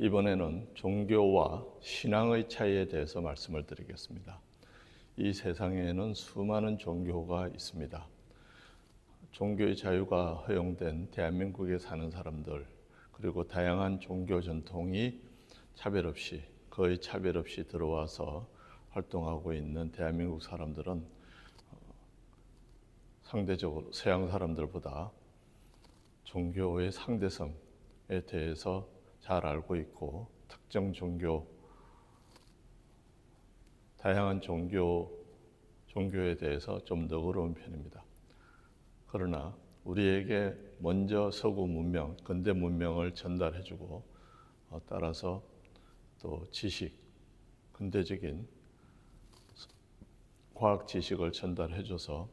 이번에는 종교와 신앙의 차이에 대해서 말씀을 드리겠습니다. 이 세상에는 수많은 종교가 있습니다. 종교의 자유가 허용된 대한민국에 사는 사람들, 그리고 다양한 종교 전통이 거의 차별 없이 들어와서 활동하고 있는 대한민국 사람들은 상대적으로 서양 사람들보다 종교의 상대성에 대해서 잘 알고 있고, 특정 종교, 다양한 종교에 대해서 좀 너그러운 편입니다. 그러나 우리에게 먼저 서구 문명, 근대 문명을 전달해주고, 따라서 또 지식, 근대적인 과학 지식을 전달해줘서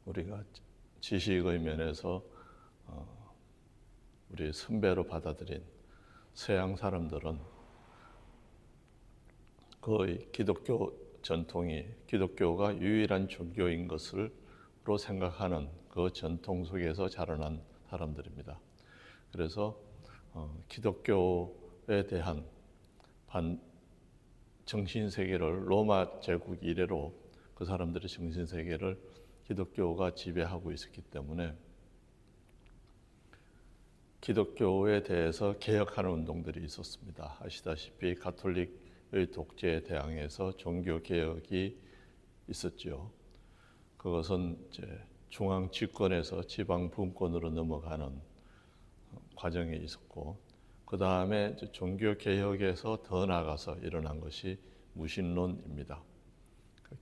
우리가 지식의 면에서 우리 선배로 받아들인 서양 사람들은 거의 기독교 전통이 기독교가 유일한 종교인 것으로 생각하는 그 전통 속에서 자라난 사람들입니다. 그래서 기독교에 대한 정신세계를 로마 제국 이래로 그 사람들의 정신세계를 기독교가 지배하고 있었기 때문에 기독교에 대해서 개혁하는 운동들이 있었습니다. 아시다시피 가톨릭의 독재에 대항해서 종교개혁이 있었죠. 그것은 이제 중앙 집권에서 지방 분권으로 넘어가는 과정이 있었고, 그 다음에 종교개혁에서 더 나아가서 일어난 것이 무신론입니다.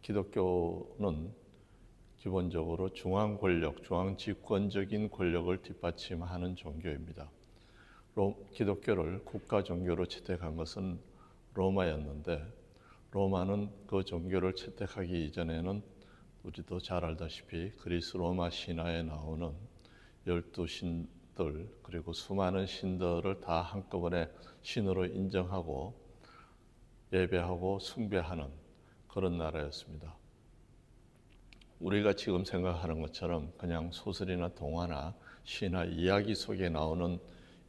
기독교는 기본적으로 중앙 권력, 중앙 집권적인 권력을 뒷받침하는 종교입니다. 기독교를 국가 종교로 채택한 것은 로마였는데, 로마는 그 종교를 채택하기 이전에는 우리도 잘 알다시피 그리스 로마 신화에 나오는 12신들, 그리고 수많은 신들을 다 한꺼번에 신으로 인정하고 예배하고 숭배하는 그런 나라였습니다. 우리가 지금 생각하는 것처럼 그냥 소설이나 동화나 신화 이야기 속에 나오는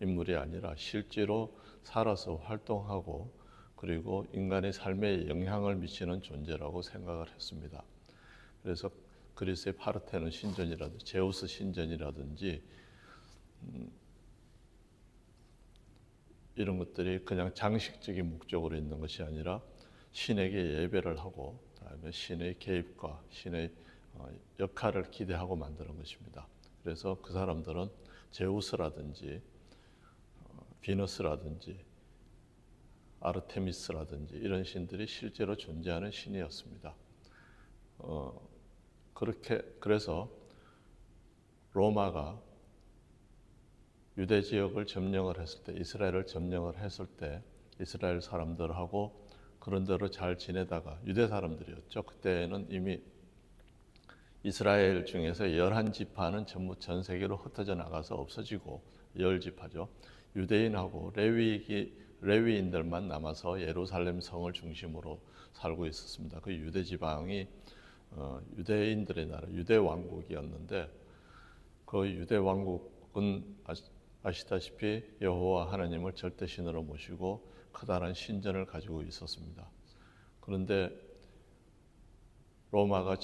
인물이 아니라 실제로 살아서 활동하고, 그리고 인간의 삶에 영향을 미치는 존재라고 생각을 했습니다. 그래서 그리스의 파르테논 신전이라든지 제우스 신전이라든지 이런 것들이 그냥 장식적인 목적으로 있는 것이 아니라 신에게 예배를 하고, 그다음에 신의 개입과 신의 역할을 기대하고 만드는 것입니다. 그래서 그 사람들은 제우스라든지 비너스라든지 아르테미스라든지 이런 신들이 실제로 존재하는 신이었습니다. 그래서 로마가 유대 지역을 점령을 했을 때, 이스라엘을 점령을 했을 때 이스라엘 사람들하고 그런 대로 잘 지내다가, 유대 사람들이었죠. 그때는 이미 이스라엘 중에서 11지파는 전부 전 세계로 흩어져 나가서 없어지고 10지파죠. 유대인하고 레위인들만 남아서 예루살렘 성을 중심으로 살고 있었습니다. 그 유대 지방이 유대인들의 나라, 유대 왕국이었는데, 그 유대 왕국은 아시다시피 여호와 하나님을 절대신으로 모시고 커다란 신전을 가지고 있었습니다. 그런데 로마가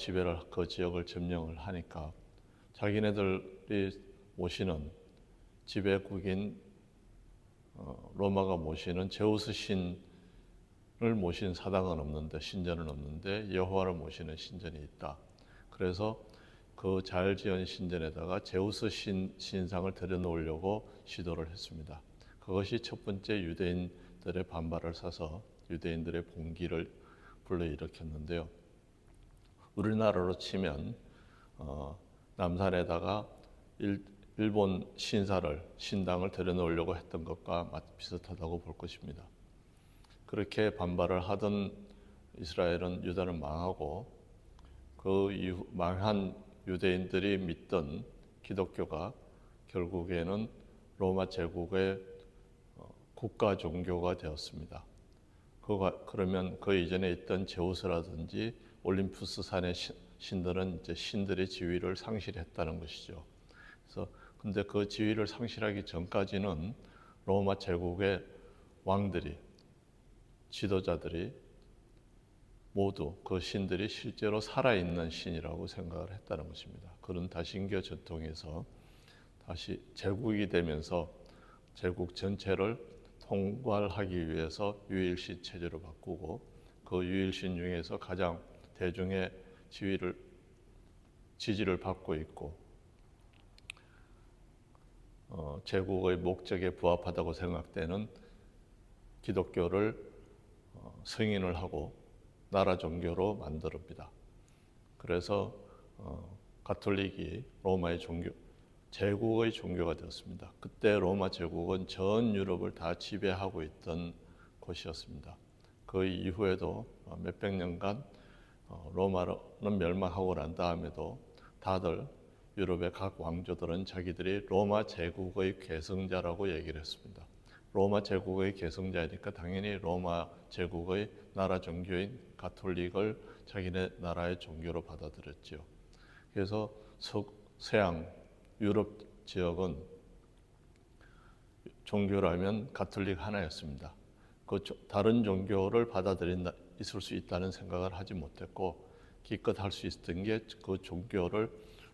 그 지역을 점령을 하니까 자기네들이 모시는 지배국인 로마가 모시는 제우스 신을 모신 사당은 없는데, 신전은 없는데 여호와를 모시는 신전이 있다. 그래서 그 잘 지은 신전에다가 제우스 신상을 들여놓으려고 시도를 했습니다. 그것이 첫 번째 유대인들의 반발을 사서 유대인들의 봉기를 불러일으켰는데요. 우리나라로 치면 남산에다가 일본 신당을 들여놓으려고 했던 것과 비슷하다고 볼 것입니다. 그렇게 반발을 하던 이스라엘은, 유다는 망하고, 그 이후 망한 유대인들이 믿던 기독교가 결국에는 로마 제국의 국가 종교가 되었습니다. 그러면 그 이전에 있던 제우스라든지 올림푸스 산의 신들은 이제 신들의 지위를 상실했다는 것이죠. 그래서 근데 그 지위를 상실하기 전까지는 로마 제국의 왕들이, 지도자들이 모두 그 신들이 실제로 살아있는 신이라고 생각을 했다는 것입니다. 그런 다신교 전통에서 다시 제국이 되면서 제국 전체를 통괄하기 위해서 유일신 체제로 바꾸고, 그 유일신 중에서 가장 대중의 지지를 받고 있고 제국의 목적에 부합하다고 생각되는 기독교를 승인을 하고 나라 종교로 만듭니다. 그래서 가톨릭이 로마의 제국의 종교가 되었습니다. 그때 로마 제국은 전 유럽을 다 지배하고 있던 곳이었습니다. 그 이후에도 몇백 년간 로마는 멸망하고 난 다음에도 다들 유럽의 각 왕조들은 자기들이 로마 제국의 계승자라고 얘기를 했습니다. 로마 제국의 계승자니까 당연히 로마 제국의 나라 종교인 가톨릭을 자기네 나라의 종교로 받아들였죠. 그래서 서양 유럽 지역은 종교라면 가톨릭 하나였습니다. 다른 종교를 있을 수 있다는 생각을 하지 못했고, 기껏 할 수 있었던 게 그 종교를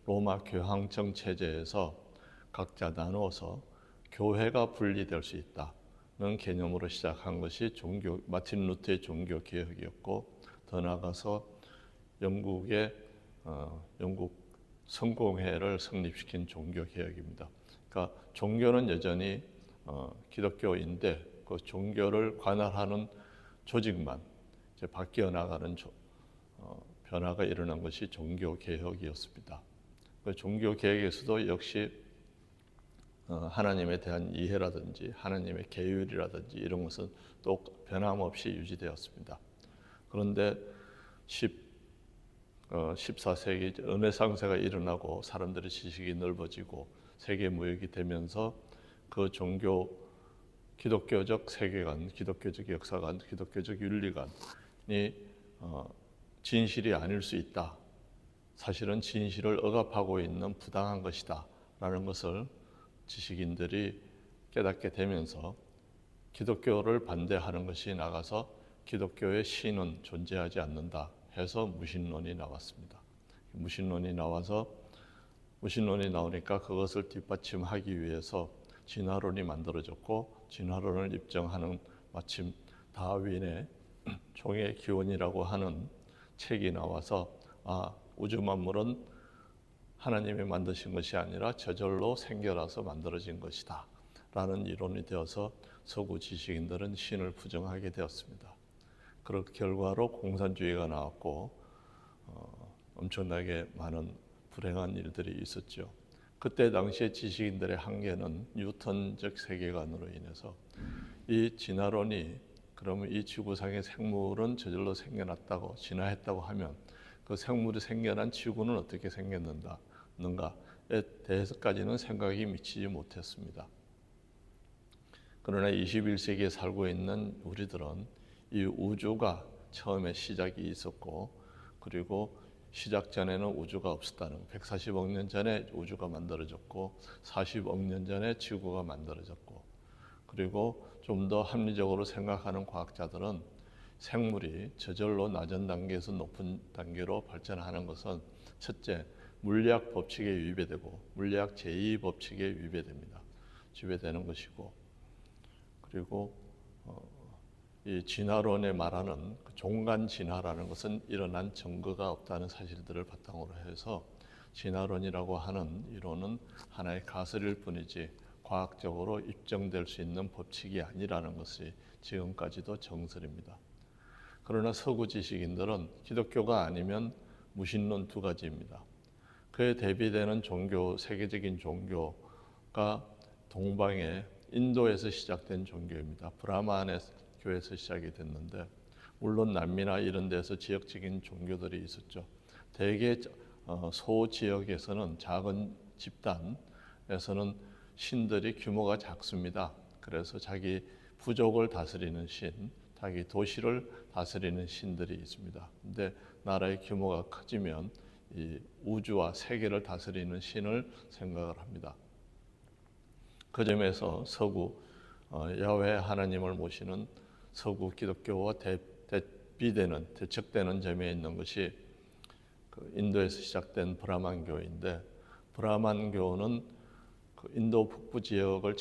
로마 교황청 체제에서 각자 나누어서 교회가 분리될 수 있다는 개념으로 시작한 것이 마틴 루터의 종교 개혁이었고, 더 나아가서 영국 성공회를 성립시킨 종교 개혁입니다. 그러니까 종교는 여전히 기독교인데 그 종교를 관할하는 조직만 이제 바뀌어 나가는 변화가 일어난 것이 종교 개혁이었습니다. 그 종교 개혁에서도 역시 하나님에 대한 이해라든지 하나님의 계율이라든지 이런 것은 또 변함없이 유지되었습니다. 그런데 14세기 르네상스가 일어나고 사람들의 지식이 넓어지고 세계 무역이 되면서 그 기독교적 세계관, 기독교적 역사관, 기독교적 윤리관이 진실이 아닐 수 있다. 사실은 진실을 억압하고 있는 부당한 것이다. 라는 것을 지식인들이 깨닫게 되면서 기독교를 반대하는 것이 나가서 기독교의 신은 존재하지 않는다 해서 무신론이 나왔습니다. 무신론이 나오니까 그것을 뒷받침하기 위해서 진화론이 만들어졌고, 진화론을 입증하는 마침 다윈의 종의 기원이라고 하는 책이 나와서 우주 만물은 하나님이 만드신 것이 아니라 저절로 생겨나서 만들어진 것이다 라는 이론이 되어서 서구 지식인들은 신을 부정하게 되었습니다. 그 결과로 공산주의가 나왔고 엄청나게 많은 불행한 일들이 있었죠. 그때 당시에 지식인들의 한계는 뉴턴적 세계관으로 인해서 이 진화론이 그러면 이 지구상의 생물은 저절로 생겨났다고 진화했다고 하면 그 생물이 생겨난 지구는 어떻게 생겼는가에 대해서까지는 생각이 미치지 못했습니다. 그러나 21세기에 살고 있는 우리들은 이 우주가 처음에 시작이 있었고, 그리고 시작 전에는 우주가 없었다는 140억 년 전에 우주가 만들어졌고 40억 년 전에 지구가 만들어졌고, 그리고 좀 더 합리적으로 생각하는 과학자들은 생물이 저절로 낮은 단계에서 높은 단계로 발전하는 것은 첫째, 물리학 법칙에 위배되고 물리학 제2법칙에 위배되는 것이고, 그리고 이 진화론에 말하는 종간 진화라는 것은 일어난 증거가 없다는 사실들을 바탕으로 해서 진화론이라고 하는 이론은 하나의 가설일 뿐이지 과학적으로 입증될 수 있는 법칙이 아니라는 것이 지금까지도 정설입니다. 그러나 서구 지식인들은 기독교가 아니면 무신론 두 가지입니다. 그에 대비되는 세계적인 종교가 동방의 인도에서 시작된 종교입니다. 브라만의 교회에서 시작이 됐는데, 물론 남미나 이런 데서 지역적인 종교들이 있었죠. 대개 소지역에서는 작은 집단에서는 신들이 규모가 작습니다. 그래서 자기 부족을 다스리는 신, 자기 도시를 다스리는 신들이 있습니다. 근데 나라의 규모가 커지면 이 우주와 세계를 다스리는 신을 생각을 합니다. 그 점에서 서구 야훼 하나님을 모시는 서구 기독교와 대척되는 점에 있는 것이 그 인도에서 시작된 브라만교인데, 브라만교는 그 인도 북부 지역을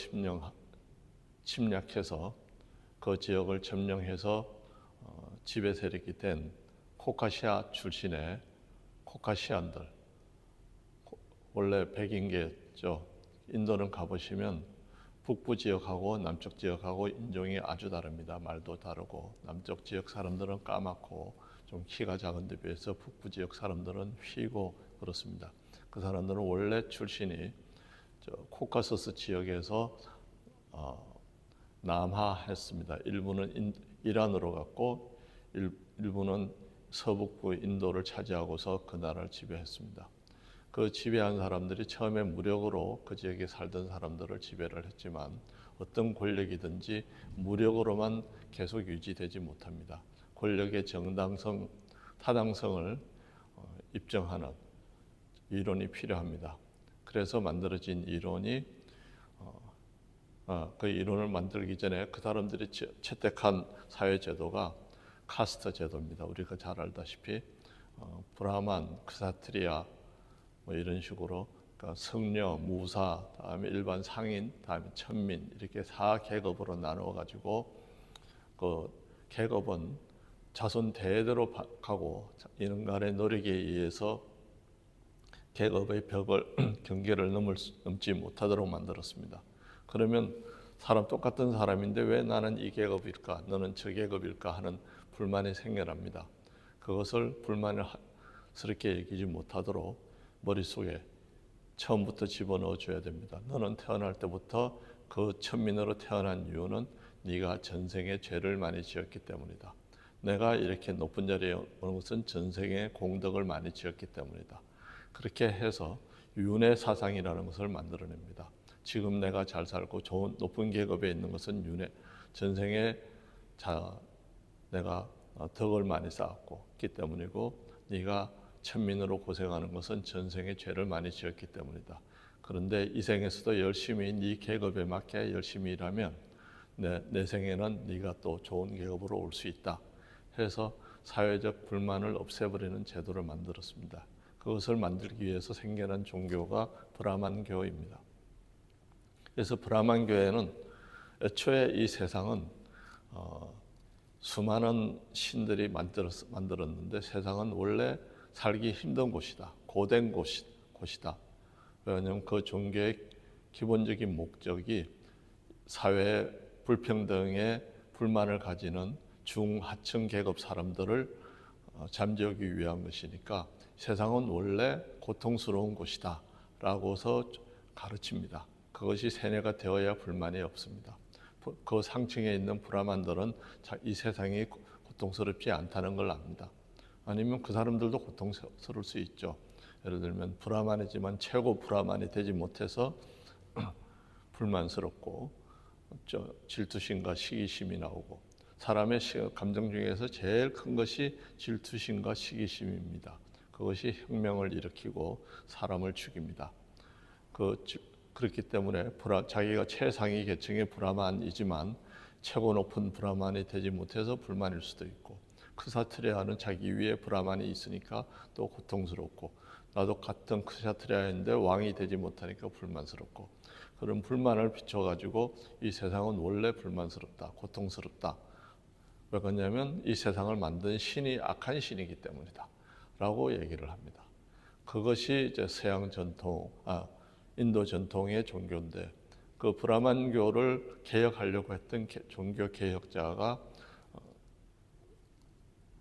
침략해서 그 지역을 점령해서 지배 세력이 된 코카시아 출신의 코카시안들, 원래 백인계였죠. 인도는 가보시면 북부 지역하고 남쪽 지역하고 인종이 아주 다릅니다. 말도 다르고, 남쪽 지역 사람들은 까맣고 좀 키가 작은 데 비해서 북부 지역 사람들은 휘고 그렇습니다. 그 사람들은 원래 출신이 코카소스 지역에서 남하했습니다. 일부는 이란으로 갔고 일부는 서북부 인도를 차지하고서 그 나라를 지배했습니다. 그 지배한 사람들이 처음에 무력으로 그 지역에 살던 사람들을 지배를 했지만 어떤 권력이든지 무력으로만 계속 유지되지 못합니다. 권력의 정당성, 타당성을 입증하는 이론이 필요합니다. 그래서 만들어진 이론이 그 이론을 만들기 전에 그 사람들이 채택한 사회 제도가 카스트 제도입니다. 우리가 잘 알다시피 브라만, 크사트리아 뭐 이런 식으로, 그러니까 성녀, 무사, 다음에 일반 상인, 다음에 천민, 이렇게 4계급으로 나누어 가지고 그 계급은 자손 대대로 가고 인간의 노력에 의해서 계급의 벽을 경계를 넘지 못하도록 만들었습니다. 그러면 똑같은 사람인데 왜 나는 이 계급일까, 너는 저 계급일까 하는 불만이 생겨납니다. 그것을 불만스럽게 여기지 못하도록 머릿속에 처음부터 집어넣어 줘야 됩니다. 너는 태어날 때부터 그 천민으로 태어난 이유는 네가 전생에 죄를 많이 지었기 때문이다. 내가 이렇게 높은 자리에 오는 것은 전생에 공덕을 많이 지었기 때문이다. 그렇게 해서 윤회 사상이라는 것을 만들어냅니다. 지금 내가 잘 살고 좋은 높은 계급에 있는 것은 전생에 내가 덕을 많이 쌓았기 때문이고, 네가 천민으로 고생하는 것은 전생에 죄를 많이 지었기 때문이다. 그런데 이 생에서도 열심히 네 계급에 맞게 열심히 일하면 내 생에는 네가 또 좋은 계급으로 올 수 있다 해서 사회적 불만을 없애버리는 제도를 만들었습니다. 그것을 만들기 위해서 생겨난 종교가 브라만교입니다. 그래서 브라만교회는 애초에 이 세상은 수많은 신들이 만들었는데 세상은 원래 살기 힘든 곳이다. 고된 곳이다. 왜냐하면 그 종교의 기본적인 목적이 사회 불평등에 불만을 가지는 중하층 계급 사람들을 잠재우기 위한 것이니까 세상은 원래 고통스러운 곳이다 라고서 가르칩니다. 그것이 세뇌가 되어야 불만이 없습니다. 그 상층에 있는 브라만들은 이 세상이 고통스럽지 않다는 걸 압니다. 아니면 그 사람들도 고통스러울 수 있죠. 예를 들면 브라만이지만 최고 브라만이 되지 못해서 불만스럽고 질투심과 시기심이 나오고, 사람의 감정 중에서 제일 큰 것이 질투심과 시기심입니다. 그것이 혁명을 일으키고 사람을 죽입니다. 그렇기 때문에 자기가 최상위 계층의 브라만이지만 최고 높은 브라만이 되지 못해서 불만일 수도 있고, 크사트리아는 자기 위에 브라만이 있으니까 또 고통스럽고, 나도 같은 크사트리아인데 왕이 되지 못하니까 불만스럽고, 그런 불만을 비춰가지고 이 세상은 원래 불만스럽다, 고통스럽다. 왜 그러냐면 이 세상을 만든 신이 악한 신이기 때문이다 라고 얘기를 합니다. 그것이 이제 서양 전통, 인도 전통의 종교인데, 그 브라만교를 개혁하려고 했던 종교 개혁자가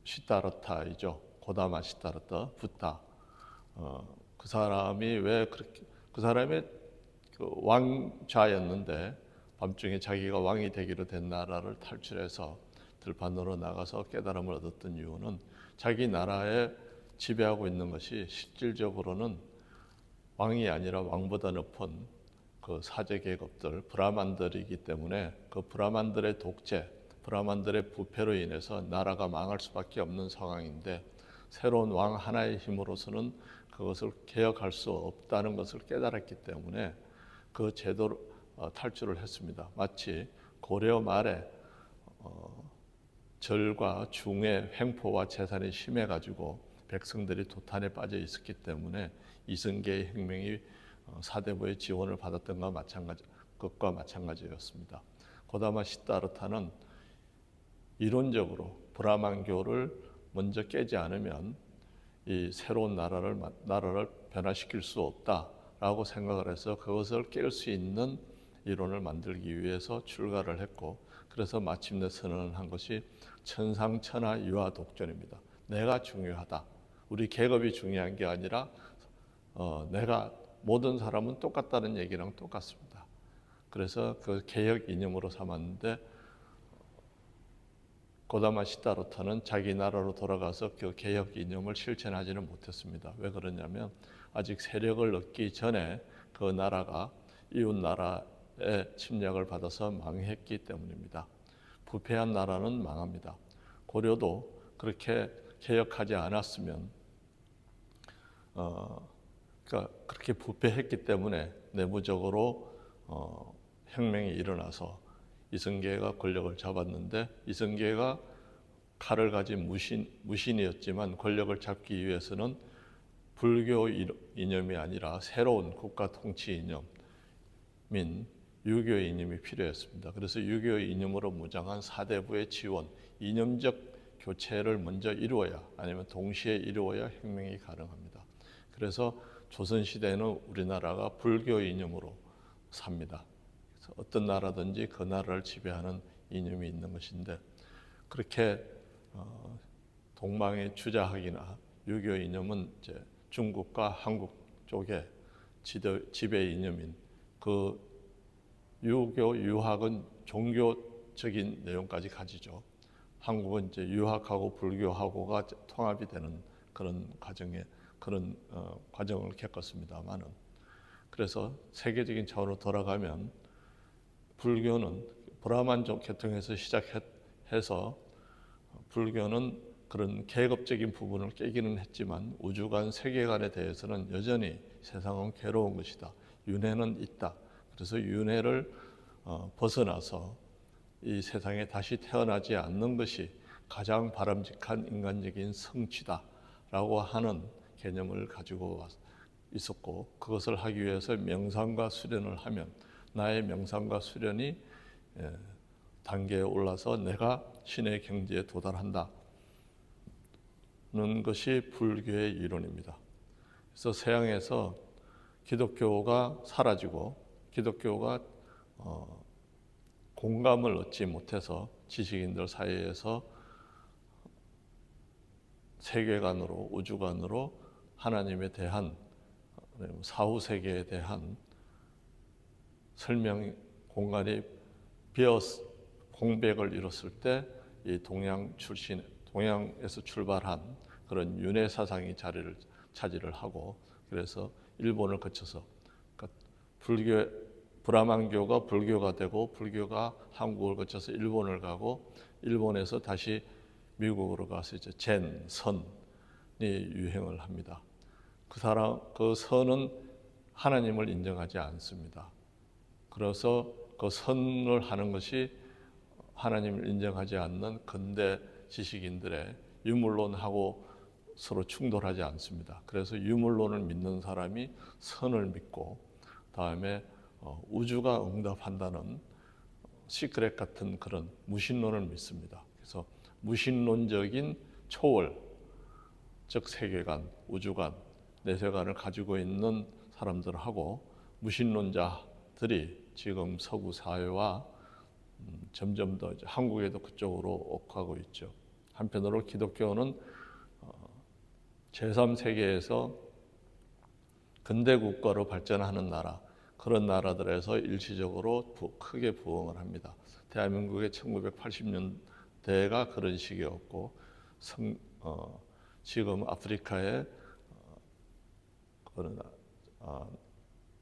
시다르타이죠. 고다마 시다르타, 붓다. 그 사람이 그 사람이 그 왕좌였는데 밤중에 자기가 왕이 되기로 된 나라를 탈출해서 들판으로 나가서 깨달음을 얻었던 이유는 자기 나라에 지배하고 있는 것이 실질적으로는 왕이 아니라 왕보다 높은 그 사제 계급들, 브라만들이기 때문에 그 브라만들의 독재, 브라만들의 부패로 인해서 나라가 망할 수밖에 없는 상황인데, 새로운 왕 하나의 힘으로서는 그것을 개혁할 수 없다는 것을 깨달았기 때문에 그 제도로 탈출을 했습니다. 마치 고려 말에 절과 중의 횡포와 재산이 심해가지고 백성들이 도탄에 빠져 있었기 때문에 이승계의 혁명이 사대부의 지원을 받았던 것과 마찬가지였습니다. 고다마 시다르타는 이론적으로 브라만교를 먼저 깨지 않으면 이 새로운 나라를 변화시킬 수 없다라고 생각을 해서 그것을 깰 수 있는 이론을 만들기 위해서 출가를 했고, 그래서 마침내 선언한 것이 천상천하 유아 독존입니다. 내가 중요하다. 우리 계급이 중요한 게 아니라 내가 모든 사람은 똑같다는 얘기랑 똑같습니다. 그래서 그 개혁 이념으로 삼았는데, 고다마 시다르타는 자기 나라로 돌아가서 그 개혁 이념을 실천하지는 못했습니다. 왜 그러냐면 아직 세력을 얻기 전에 그 나라가 이웃 나라의 침략을 받아서 망했기 때문입니다. 부패한 나라는 망합니다. 고려도 그렇게 개혁하지 않았으면 그러니까 그렇게 부패했기 때문에 내부적으로 혁명이 일어나서 이승계가 권력을 잡았는데, 이승계가 칼을 가진 무신이었지만 권력을 잡기 위해서는 불교 이념이 아니라 새로운 국가 통치 이념인 유교 이념이 필요했습니다. 그래서 유교 이념으로 무장한 사대부의 지원, 이념적 교체를 먼저 이루어야, 아니면 동시에 이루어야 혁명이 가능합니다. 그래서 조선시대에는 우리나라가 불교 이념으로 삽니다. 그래서 어떤 나라든지 그 나라를 지배하는 이념이 있는 것인데, 그렇게 동방의 주자학이나 유교 이념은 이제 중국과 한국 쪽의 지배 이념인 그 유교 유학은 종교적인 내용까지 가지죠. 한국은 이제 유학하고 불교하고가 통합이 되는 그런 과정을 겪었습니다만은, 그래서 세계적인 차원으로 돌아가면 불교는 브라만 계통에서 시작해서 불교는 그런 계급적인 부분을 깨기는 했지만 우주관 세계관에 대해서는 여전히 세상은 괴로운 것이다. 윤회는 있다. 그래서 윤회를 벗어나서 이 세상에 다시 태어나지 않는 것이 가장 바람직한 인간적인 성취다라고 하는 개념을 가지고 있었고, 그것을 하기 위해서 명상과 수련을 하면 나의 명상과 수련이 단계에 올라서 내가 신의 경지에 도달한다는 것이 불교의 이론입니다. 그래서 서양에서 기독교가 사라지고 기독교가 공감을 얻지 못해서 지식인들 사이에서 세계관으로, 우주관으로 하나님에 대한, 사후 세계에 대한 설명 공간이 공백을 이뤘을 때 이 동양에서 출발한 그런 윤회 사상이 차지를 하고, 그래서 일본을 거쳐서 그러니까 브라만교가 불교가 되고, 불교가 한국을 거쳐서 일본을 가고, 일본에서 다시 미국으로 가서 이제 선이 유행을 합니다. 그 선은 하나님을 인정하지 않습니다. 그래서 그 선을 하는 것이 하나님을 인정하지 않는 근대 지식인들의 유물론하고 서로 충돌하지 않습니다. 그래서 유물론을 믿는 사람이 선을 믿고, 다음에 우주가 응답한다는 시크릿 같은 그런 무신론을 믿습니다. 그래서 무신론적인 초월, 즉 세계관, 우주관, 내세관을 가지고 있는 사람들하고 무신론자들이 지금 서구 사회와 점점 더 한국에도 그쪽으로 옥하고 있죠. 한편으로 기독교는 제3세계에서 근대 국가로 발전하는 나라, 그런 나라들에서 일시적으로 크게 부흥을 합니다. 대한민국의 1980년대가 그런 시기였고, 지금 아프리카의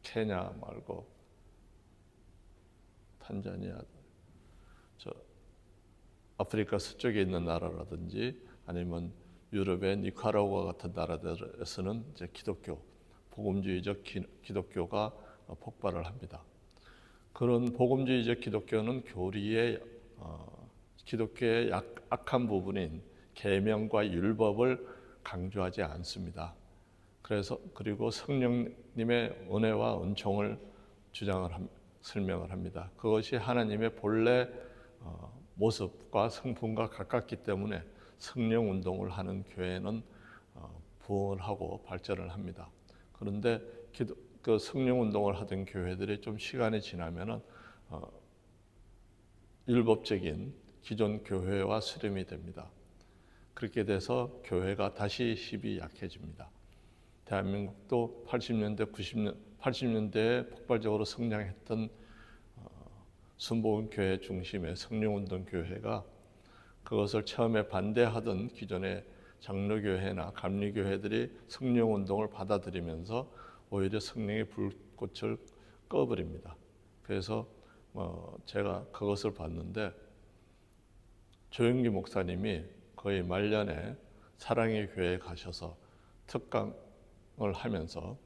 케냐 말고 탄자니아, 아프리카 서쪽에 있는 나라라든지 아니면 유럽의 니카라구아 같은 나라들에서는 이제 복음주의적 기독교가 폭발을 합니다. 그런 복음주의적 기독교는 교리의 기독교의 악한 부분인 계명과 율법을 강조하지 않습니다. 그리고 성령님의 은혜와 은총을 설명을 합니다. 그것이 하나님의 본래 모습과 성품과 가깝기 때문에 성령 운동을 하는 교회는 부흥을 하고 발전을 합니다. 그런데 그 성령 운동을 하던 교회들이 좀 시간이 지나면은 율법적인 기존 교회와 수렴이 됩니다. 그렇게 돼서 교회가 다시 힘이 약해집니다. 대한민국도 80년대에 폭발적으로 성장했던 순복음교회 중심의 성령운동 교회가 그것을 처음에 반대하던 기존의 장로교회나 감리교회들이 성령운동을 받아들이면서 오히려 성령의 불꽃을 꺼버립니다. 그래서 제가 그것을 봤는데 조영기 목사님이 거의 말년에 사랑의 교회에 가셔서 특강을 하면서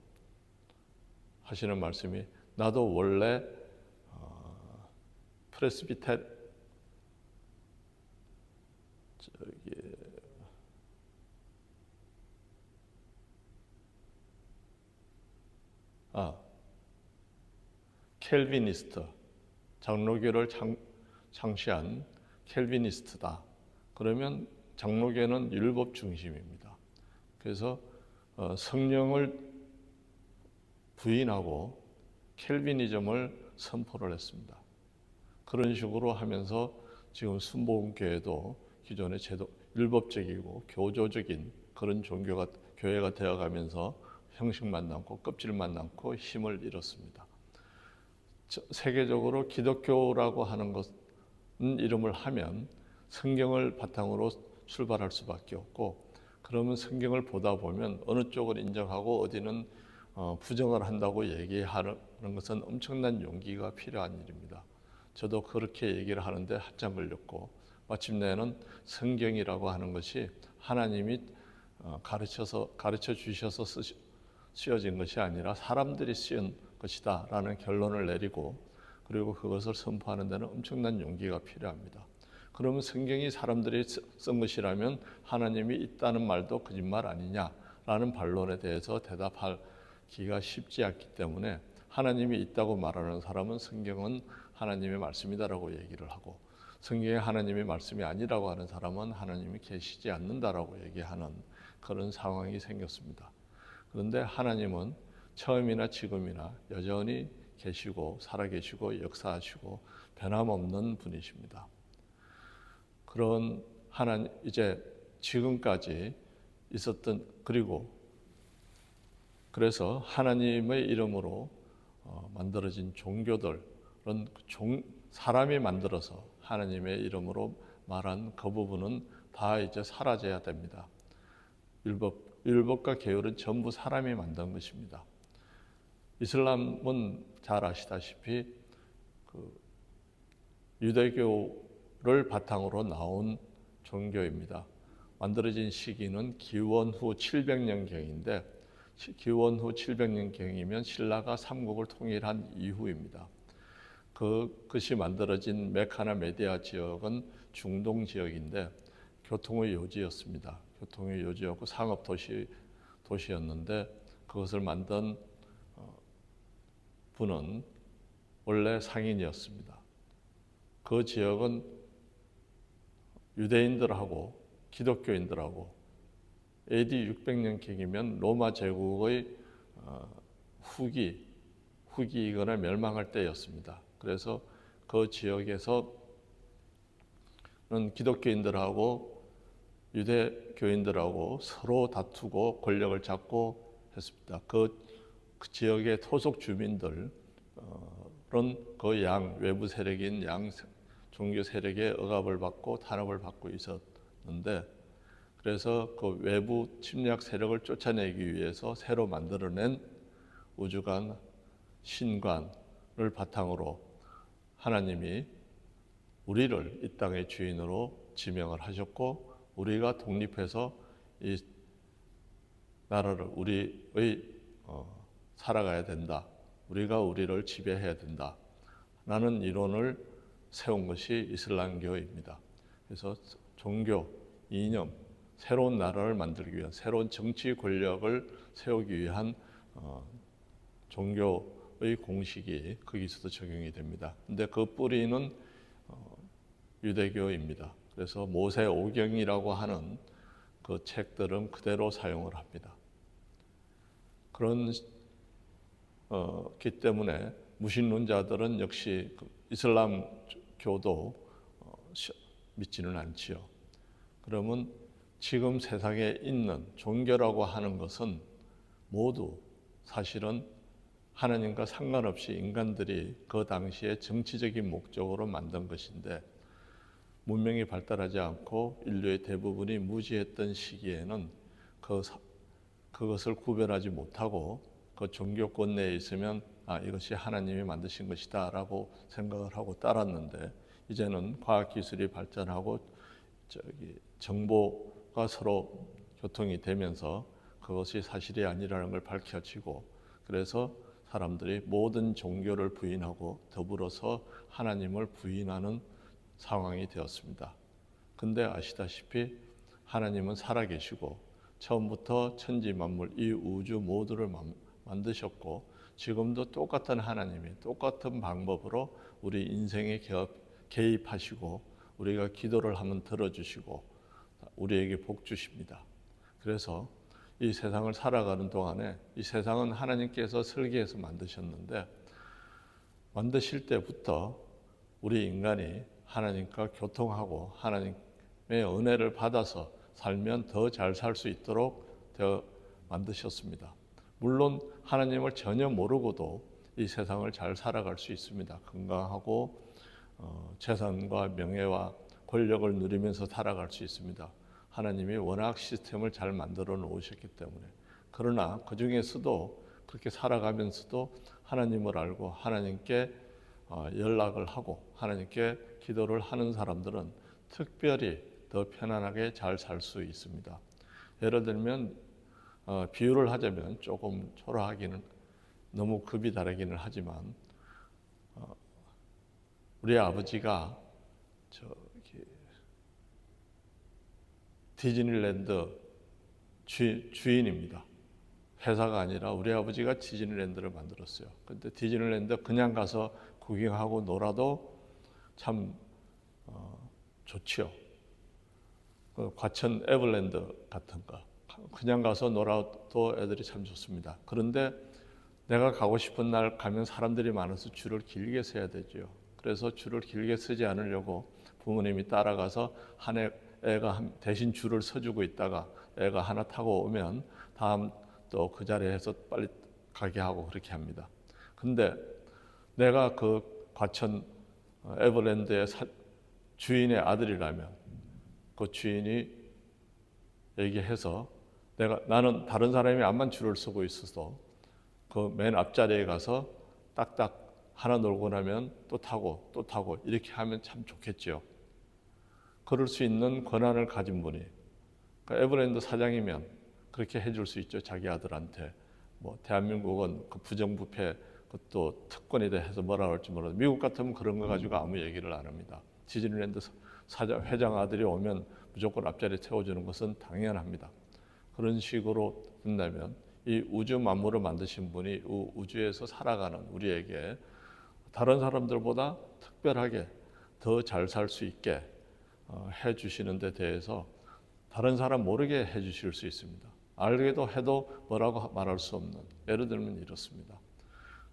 하시는 말씀이 나도 원래 켈비니스트, 장로교를 창시한 켈비니스트다. 그러면 장로교는 율법 중심입니다. 그래서 성령을 부인하고 켈비니즘을 선포를 했습니다. 그런 식으로 하면서 지금 순복음교회도 기존의 율법적이고 교조적인 그런 교회가 되어가면서 형식만 남고 껍질만 남고 힘을 잃었습니다. 세계적으로 기독교라고 하는 것은 이름을 하면 성경을 바탕으로 출발할 수밖에 없고, 그러면 성경을 보다 보면 어느 쪽을 인정하고 어디는 부정을 한다고 얘기하는 것은 엄청난 용기가 필요한 일입니다. 저도 그렇게 얘기를 하는데 한참 걸렸고, 마침내는 성경이라고 하는 것이 하나님이 가르쳐 주셔서 쓰여진 것이 아니라 사람들이 쓰인 것이다 라는 결론을 내리고, 그리고 그것을 선포하는 데는 엄청난 용기가 필요합니다. 그러면 성경이 사람들이 쓴 것이라면 하나님이 있다는 말도 거짓말 아니냐라는 반론에 대해서 대답하기가 쉽지 않기 때문에, 하나님이 있다고 말하는 사람은 성경은 하나님의 말씀이다라고 얘기를 하고, 성경이 하나님의 말씀이 아니라고 하는 사람은 하나님이 계시지 않는다라고 얘기하는 그런 상황이 생겼습니다. 그런데 하나님은 처음이나 지금이나 여전히 계시고 살아계시고 역사하시고 변함없는 분이십니다. 그런 하나님, 이제 지금까지 있었던, 그래서 하나님의 이름으로 만들어진 종교들은 사람이 만들어서 하나님의 이름으로 말한 그 부분은 다 이제 사라져야 됩니다. 율법과 계율은 전부 사람이 만든 것입니다. 이슬람은 잘 아시다시피 유대교를 바탕으로 나온 종교입니다. 만들어진 시기는 기원 후 700년경인데, 기원 후 700년경이면 신라가 삼국을 통일한 이후입니다. 그것이 만들어진 메카나 메디아 지역은 중동 지역인데 교통의 요지였습니다. 교통의 요지였고 상업 도시였는데, 그것을 만든 분은 원래 상인이었습니다. 그 지역은 유대인들하고 기독교인들하고 AD 600년경이면 로마 제국의 후기이거나 멸망할 때였습니다. 그래서 그 지역에서는 기독교인들하고 유대교인들하고 서로 다투고 권력을 잡고 했습니다. 그 지역의 토속 주민들은 그 외부 세력인 종교 세력의 억압을 받고 탄압을 받고 있었는데, 그래서 그 외부 침략 세력을 쫓아내기 위해서 새로 만들어낸 우주관, 신관을 바탕으로 하나님이 우리를 이 땅의 주인으로 지명을 하셨고, 우리가 독립해서 이 나라를 우리의 살아가야 된다. 우리가 우리를 지배해야 된다는 라는 이론을 세운 것이 이슬람교입니다. 그래서 종교, 이념, 새로운 나라를 만들기 위한, 새로운 정치 권력을 세우기 위한 종교의 공식이 거기서도 적용이 됩니다. 근데 그 뿌리는 유대교입니다. 그래서 모세오경이라고 하는 그 책들은 그대로 사용을 합니다. 그런 기 때문에 무신론자들은 역시 이슬람교도 믿지는 않지요. 그러면 지금 세상에 있는 종교라고 하는 것은 모두 사실은 하나님과 상관없이 인간들이 그 당시에 정치적인 목적으로 만든 것인데, 문명이 발달하지 않고 인류의 대부분이 무지했던 시기에는 그것을 구별하지 못하고 그 종교권 내에 있으면 이것이 하나님이 만드신 것이다 라고 생각을 하고 따랐는데, 이제는 과학기술이 발전하고 정보가 서로 교통이 되면서 그것이 사실이 아니라는 걸 밝혀지고, 그래서 사람들이 모든 종교를 부인하고 더불어서 하나님을 부인하는 상황이 되었습니다. 근데 아시다시피 하나님은 살아계시고 처음부터 천지 만물 이 우주 모두를 만드셨고, 지금도 똑같은 하나님이 똑같은 방법으로 우리 인생에 개입하시고 우리가 기도를 하면 들어주시고 우리에게 복 주십니다. 그래서 이 세상을 살아가는 동안에 이 세상은 하나님께서 설계해서 만드셨는데, 만드실 때부터 우리 인간이 하나님과 교통하고 하나님의 은혜를 받아서 살면 더 잘 살 수 있도록 되어 만드셨습니다. 물론 하나님을 전혀 모르고도 이 세상을 잘 살아갈 수 있습니다. 건강하고 재산과 명예와 권력을 누리면서 살아갈 수 있습니다. 하나님이 워낙 시스템을 잘 만들어 놓으셨기 때문에. 그러나 그 중에서도 그렇게 살아가면서도 하나님을 알고 하나님께 연락을 하고 하나님께 기도를 하는 사람들은 특별히 더 편안하게 잘 살 수 있습니다. 예를 들면 비유를 하자면 조금 초라하기는, 너무 급이 다르기는 하지만 우리 아버지가 디즈니랜드 주인입니다. 회사가 아니라 우리 아버지가 디즈니랜드를 만들었어요. 근데 디즈니랜드 그냥 가서 구경하고 놀아도 참 좋지요. 그 과천 에버랜드 같은 거 그냥 가서 놀아도 애들이 참 좋습니다. 그런데 내가 가고 싶은 날 가면 사람들이 많아서 줄을 길게 서야 되죠. 그래서 줄을 길게 서지 않으려고 부모님이 따라가서 애가 대신 줄을 서주고 있다가 애가 하나 타고 오면 다음 또 그 자리에서 빨리 가게 하고 그렇게 합니다. 근데 내가 그 과천 에버랜드의 주인의 아들이라면 그 주인이 얘기해서 나는 다른 사람이 암만 줄을 서고 있어도 그 맨 앞자리에 가서 딱딱 하나 놀고 나면 또 타고 또 타고 이렇게 하면 참 좋겠죠. 그럴 수 있는 권한을 가진 분이 에버랜드 사장이면 그렇게 해줄 수 있죠. 자기 아들한테. 대한민국은 그 부정부패 그것도 특권이다 해서 뭐라 할지 몰라도 미국 같으면 그런 거 가지고 아무 얘기를 안 합니다. 디즈니랜드 회장 아들이 오면 무조건 앞자리에 태워주는 것은 당연합니다. 그런 식으로 된다면 이 우주 만물을 만드신 분이 우주에서 살아가는 우리에게 다른 사람들보다 특별하게 더 잘 살 수 있게 해주시는 데 대해서 다른 사람 모르게 해주실 수 있습니다. 알게도 해도 뭐라고 말할 수 없는, 예를 들면 이렇습니다.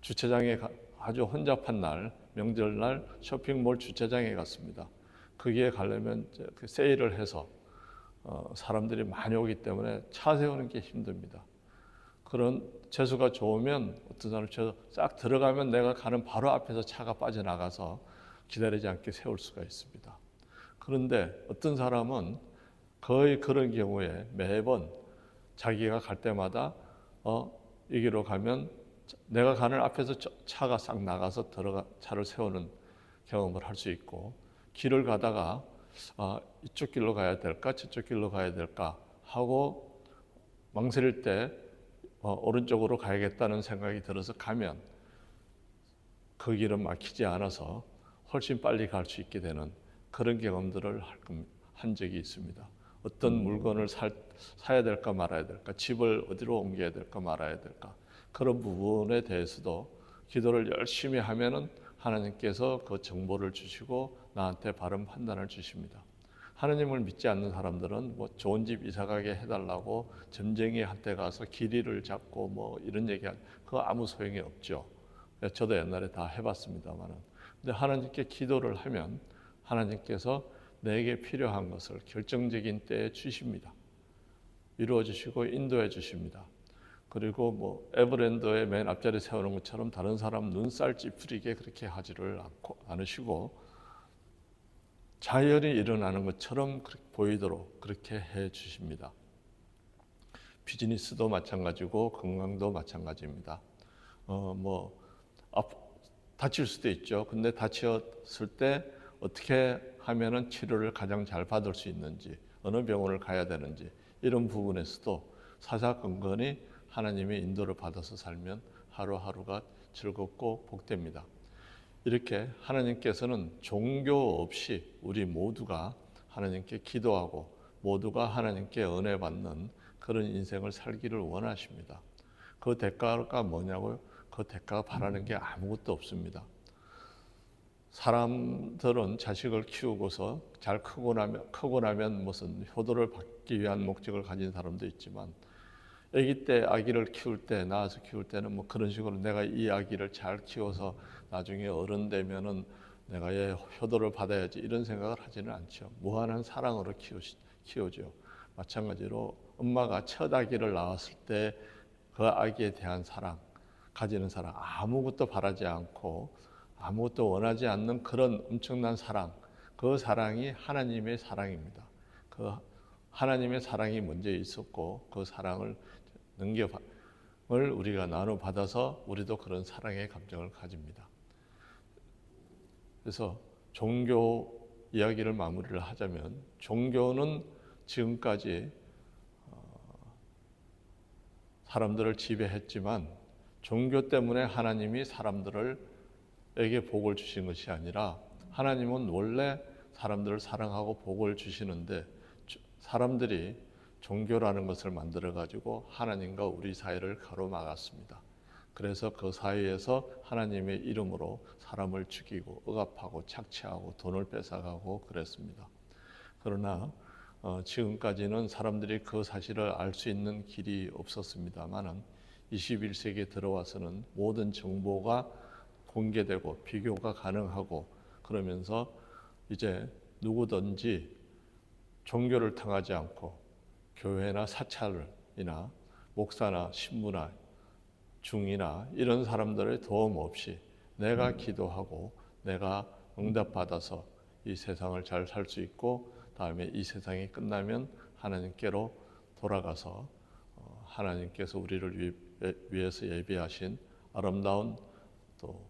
주차장에 아주 혼잡한 날, 명절날 쇼핑몰 주차장에 갔습니다. 거기에 가려면 세일을 해서 사람들이 많이 오기 때문에 차 세우는 게 힘듭니다. 그런 재수가 좋으면 어떤 사람은 싹 들어가면 내가 가는 바로 앞에서 차가 빠져나가서 기다리지 않게 세울 수가 있습니다. 그런데 어떤 사람은 거의 그런 경우에 매번 자기가 갈 때마다 이 길로 가면 내가 가는 앞에서 차가 싹 나가서 차를 세우는 경험을 할 수 있고, 길을 가다가 이쪽 길로 가야 될까 저쪽 길로 가야 될까 하고 망설일 때 오른쪽으로 가야겠다는 생각이 들어서 가면 그 길은 막히지 않아서 훨씬 빨리 갈 수 있게 되는 그런 경험들을 한 적이 있습니다. 어떤 물건을 사야 될까 말아야 될까, 집을 어디로 옮겨야 될까 말아야 될까, 그런 부분에 대해서도 기도를 열심히 하면은 하나님께서 그 정보를 주시고 나한테 바른 판단을 주십니다. 하나님을 믿지 않는 사람들은 뭐 좋은 집 이사 가게 해달라고 점쟁이 한테 가서 길이를 잡고 뭐 이런 얘기한 그거 아무 소용이 없죠. 저도 옛날에 다 해봤습니다만은. 근데 하나님께 기도를 하면 하나님께서 내게 필요한 것을 결정적인 때에 주십니다. 이루어 주시고 인도해 주십니다. 그리고 뭐 에버랜드의 맨 앞자리 세우는 것처럼 다른 사람 눈살 찌푸리게 그렇게 하지를 않으시고 자연이 일어나는 것처럼 보이도록 그렇게 해 주십니다. 비즈니스도 마찬가지고 건강도 마찬가지입니다. 다칠 수도 있죠. 근데 다쳤을 때 어떻게 하면은 치료를 가장 잘 받을 수 있는지, 어느 병원을 가야 되는지 이런 부분에서도 사사건건이 하나님의 인도를 받아서 살면 하루하루가 즐겁고 복됩니다. 이렇게 하나님께서는 종교 없이 우리 모두가 하나님께 기도하고 모두가 하나님께 은혜 받는 그런 인생을 살기를 원하십니다. 그 대가가 뭐냐고요? 그 대가가 바라는 게 아무것도 없습니다. 사람들은 자식을 키우고서 잘 크고 나면 무슨 효도를 받기 위한 목적을 가진 사람도 있지만 아기 때 아기를 키울 때 낳아서 키울 때는 뭐 그런 식으로 내가 이 아기를 잘 키워서 나중에 어른 되면은 내가 얘 효도를 받아야지 이런 생각을 하지는 않죠. 무한한 사랑으로 키우죠. 마찬가지로 엄마가 첫 아기를 낳았을 때 그 아기에 대한 사랑, 가지는 사랑, 아무것도 바라지 않고 아무것도 원하지 않는 그런 엄청난 사랑, 그 사랑이 하나님의 사랑입니다. 그 하나님의 사랑이 먼저 있었고 그 사랑을 우리가 나눠 받아서 우리도 그런 사랑의 감정을 가집니다. 그래서 종교 이야기를 마무리를 하자면 종교는 지금까지 사람들을 지배했지만 종교 때문에 하나님이 사람들에게 복을 주신 것이 아니라 하나님은 원래 사람들을 사랑하고 복을 주시는데 사람들이 종교라는 것을 만들어 가지고 하나님과 우리 사이를 가로막았습니다. 그래서 그 사이에서 하나님의 이름으로 사람을 죽이고 억압하고 착취하고 돈을 뺏어가고 그랬습니다. 그러나 지금까지는 사람들이 그 사실을 알 수 있는 길이 없었습니다만은 21세기에 들어와서는 모든 정보가 공개되고 비교가 가능하고 그러면서 이제 누구든지 종교를 통하지 않고 교회나 사찰이나 목사나 신부나 중이나 이런 사람들의 도움 없이 내가 기도하고 내가 응답받아서 이 세상을 잘 살 수 있고 다음에 이 세상이 끝나면 하나님께로 돌아가서 하나님께서 우리를 위해서 예비하신 아름다운 또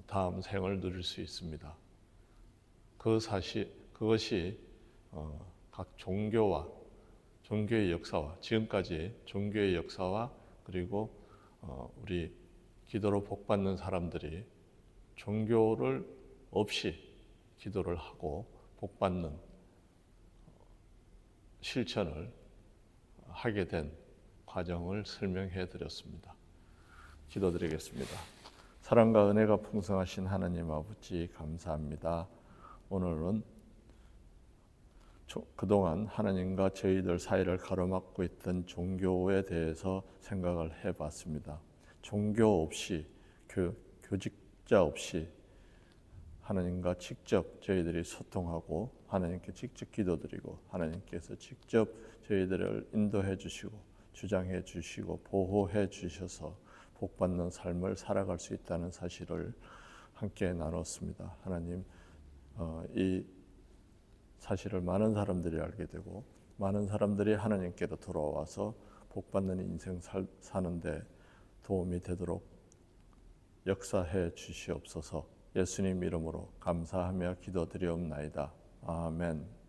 다음 생을 누릴 수 있습니다. 그것이 각 종교의 역사와 지금까지 종교의 역사와 그리고 우리 기도로 복받는 사람들이 종교를 없이 기도를 하고 복받는 실천을 하게 된 과정을 설명해 드렸습니다. 기도드리겠습니다. 사랑과 은혜가 풍성하신 하나님 아버지 감사합니다. 오늘은 그동안 하나님과 저희들 사이를 가로막고 있던 종교에 대해서 생각을 해봤습니다. 종교 없이 교직자 없이 하나님과 직접 저희들이 소통하고 하나님께 직접 기도드리고 하나님께서 직접 저희들을 인도해 주시고 주장해 주시고 보호해 주셔서 복받는 삶을 살아갈 수 있다는 사실을 함께 나눴습니다. 하나님 이 사실을 많은 사람들이 알게 되고 많은 사람들이 하나님께로 돌아와서 복받는 인생 사는데 도움이 되도록 역사해 주시옵소서. 예수님 이름으로 감사하며 기도드리옵나이다. 아멘.